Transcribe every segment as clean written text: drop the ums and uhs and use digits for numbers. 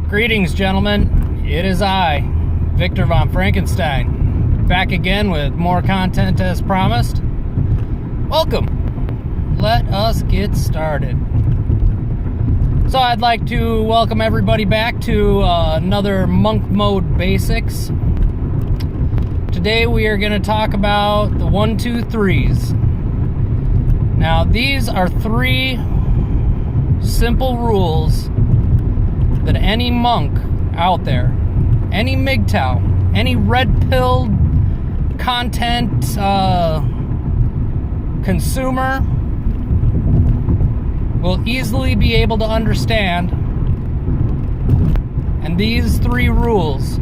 Greetings, gentlemen. It is I, Victor von Frankenstein, back again with more content as promised. Welcome. Let us get started. So I'd like to welcome everybody back to another Monk Mode Basics. Today we are going to talk about the 1, 2, 3s. Now these are 3 simple rules that any monk out there, any MGTOW, any red pill content consumer will easily be able to understand. And these 3 rules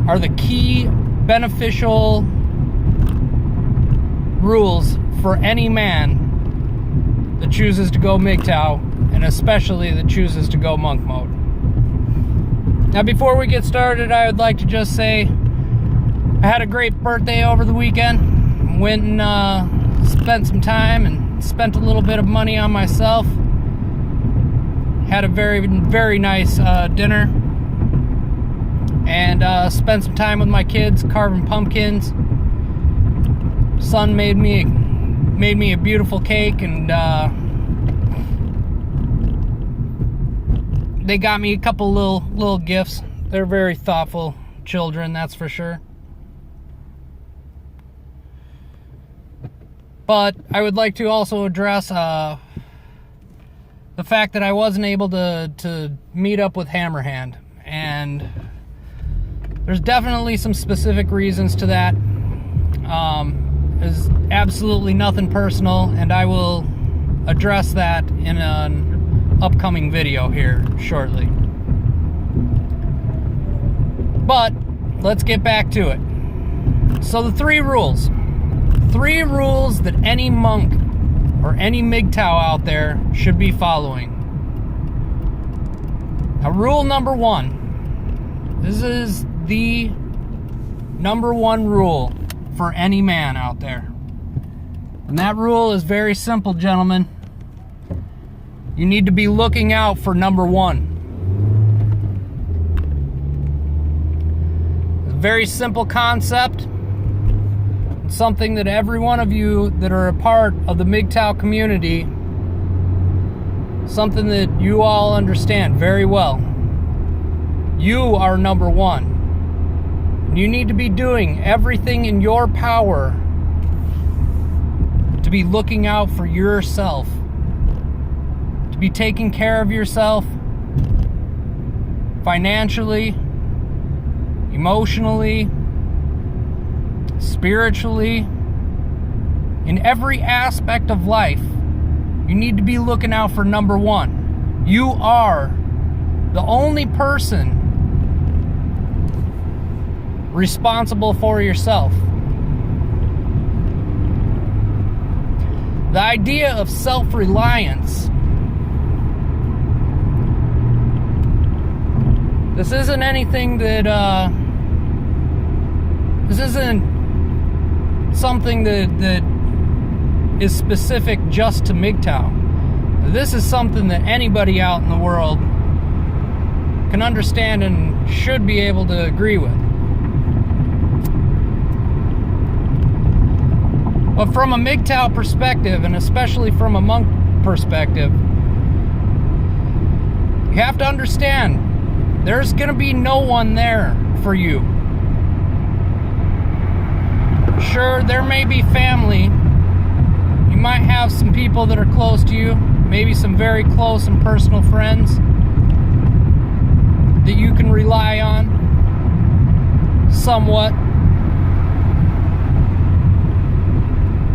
are the key beneficial rules for any man that chooses to go MGTOW, and especially that chooses to go monk mode. Now before we get started, I would like to just say I had a great birthday over the weekend. Went and spent some time and spent a little bit of money on myself. Had a very, very nice dinner. And spent some time with my kids carving pumpkins. Son made me a beautiful cake, and they got me a couple little gifts. They're very thoughtful children, that's for sure. But I would like to also address the fact that I wasn't able to meet up with Hammerhand, and there's definitely some specific reasons to that. There's absolutely nothing personal, and I will address that in an upcoming video here shortly. But let's get back to it. So the 3 rules. 3 rules that any monk or any MGTOW out there should be following. Now, rule number 1. This is the number 1 rule for any man out there. And that rule is very simple, gentlemen. You need to be looking out for number 1. It's a very simple concept. It's something that every one of you that are a part of the MGTOW community, something that you all understand very well. You are number 1. You need to be doing everything in your power to be looking out for yourself, to be taking care of yourself financially, emotionally, spiritually, in every aspect of life. You need to be looking out for number 1. You are the only person responsible for yourself. The idea of self-reliance, this isn't anything that this isn't something that is specific just to MGTOW. This is something that anybody out in the world can understand and should be able to agree with. But from a MGTOW perspective, and especially from a monk perspective, you have to understand there's going to be no one there for you. Sure, there may be family. You might have some people that are close to you, maybe some very close and personal friends that you can rely on somewhat.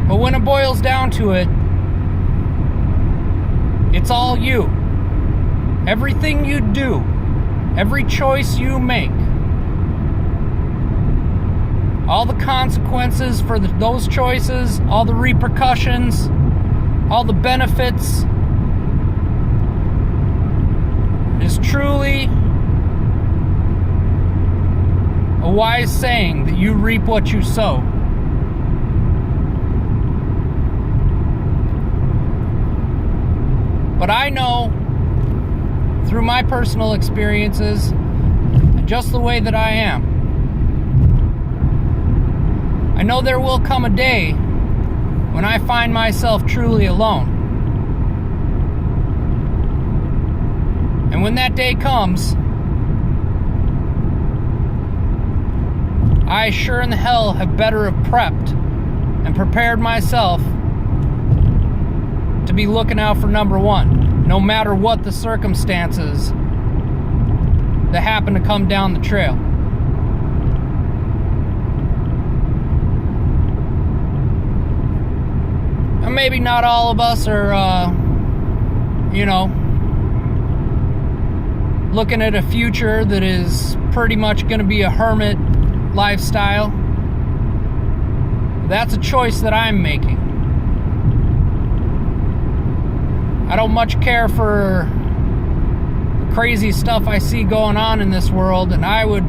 But when it boils down to it, it's all you. Everything you do, every choice you make, all the consequences for those choices, all the repercussions, all the benefits, is truly a wise saying that you reap what you sow. But I know through my personal experiences and just the way that I am. I know there will come a day when I find myself truly alone. And when that day comes, I sure in the hell have better have prepped and prepared myself to be looking out for number one, no matter what the circumstances that happen to come down the trail. And maybe not all of us are, looking at a future that is pretty much going to be a hermit lifestyle. That's a choice that I'm making. I don't much care for the crazy stuff I see going on in this world, and I would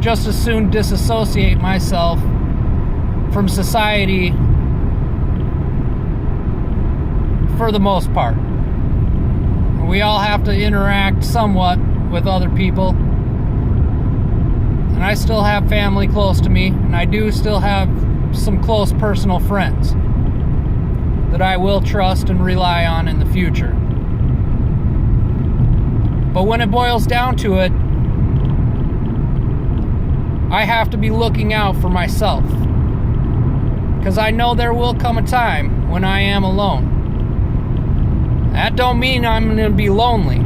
just as soon disassociate myself from society for the most part. We all have to interact somewhat with other people. And I still have family close to me, and I do still have some close personal friends that I will trust and rely on in the future. But when it boils down to it, I have to be looking out for myself. Because I know there will come a time when I am alone. That don't mean I'm going to be lonely.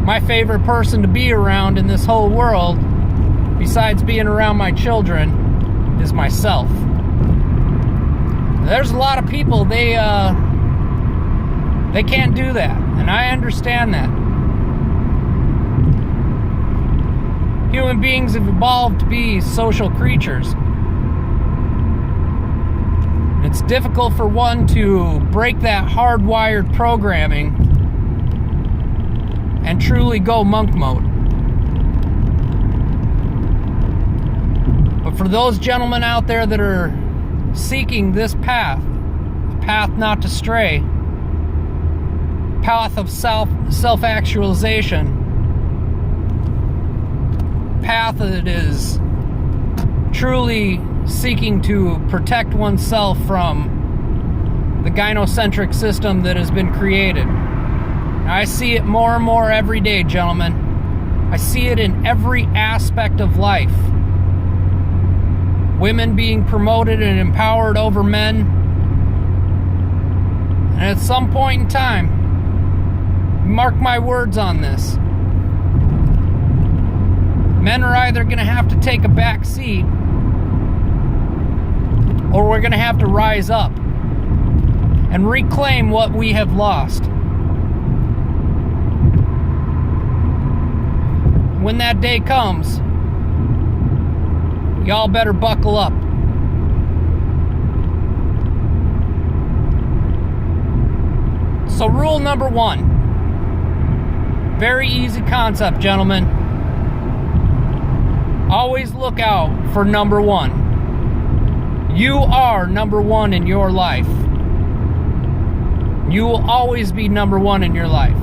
My favorite person to be around in this whole world, besides being around my children, is myself. There's a lot of people, they can't do that, and I understand that. Human beings have evolved to be social creatures. It's difficult for one to break that hardwired programming and truly go monk mode. But for those gentlemen out there that are seeking this path, a path not to stray, path of self-actualization, path that is truly seeking to protect oneself from the gynocentric system that has been created. I see it more and more every day, gentlemen. I see it in every aspect of life. Women being promoted and empowered over men. And at some point in time, mark my words on this, men are either going to have to take a back seat, or we're going to have to rise up and reclaim what we have lost. When that day comes, y'all better buckle up. So rule number one, very easy concept, gentlemen. Always look out for number one. You are number one in your life. You will always be number one in your life.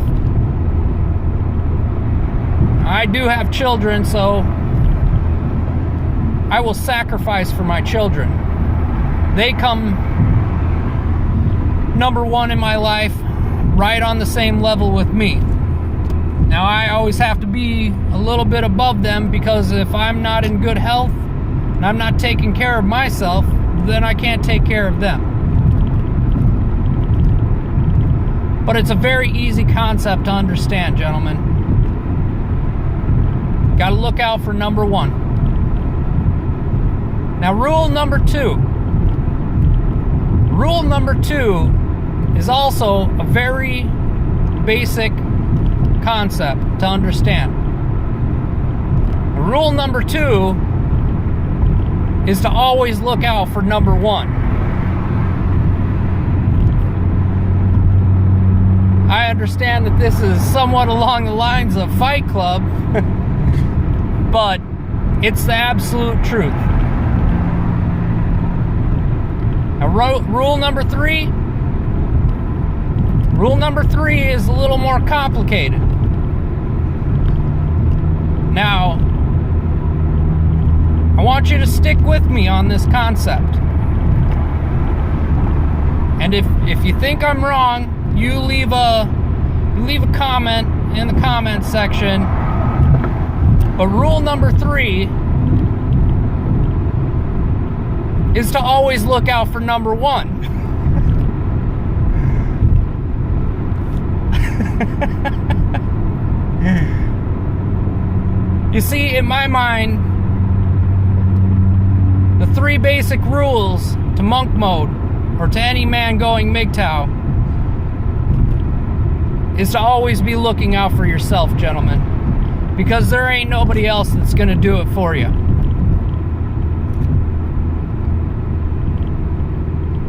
I do have children, so I will sacrifice for my children. They come number one in my life, right on the same level with me. Now, I always have to be a little bit above them, because if I'm not in good health and I'm not taking care of myself, then I can't take care of them. But it's a very easy concept to understand, gentlemen. Got to look out for number one. Now, rule number two. Rule number two is also a very basic concept to understand. Rule number two is to always look out for number one. I understand that this is somewhat along the lines of Fight Club, but it's the absolute truth. Now, rule number three Rule number 3 is a little more complicated. Now, I want you to stick with me on this concept. And if you think I'm wrong, you leave a comment in the comment section. But rule number 3 is to always look out for number 1. You see, in my mind, the 3 basic rules to monk mode, or to any man going MGTOW, is to always be looking out for yourself, gentlemen. Because there ain't nobody else that's gonna do it for you.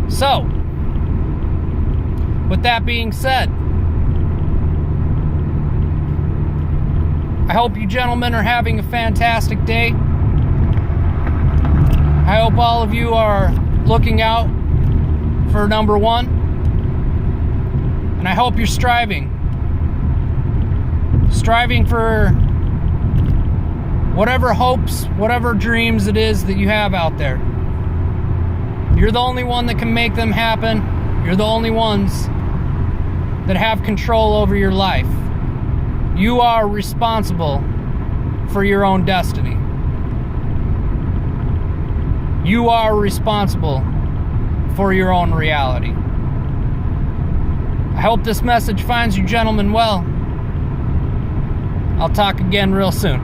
So, with that being said, I hope you gentlemen are having a fantastic day. I hope all of you are looking out for number 1. And I hope you're striving for whatever hopes, whatever dreams it is that you have out there. You're the only one that can make them happen. You're the only ones that have control over your life. You are responsible for your own destiny. You are responsible for your own reality. I hope this message finds you gentlemen well. I'll talk again real soon.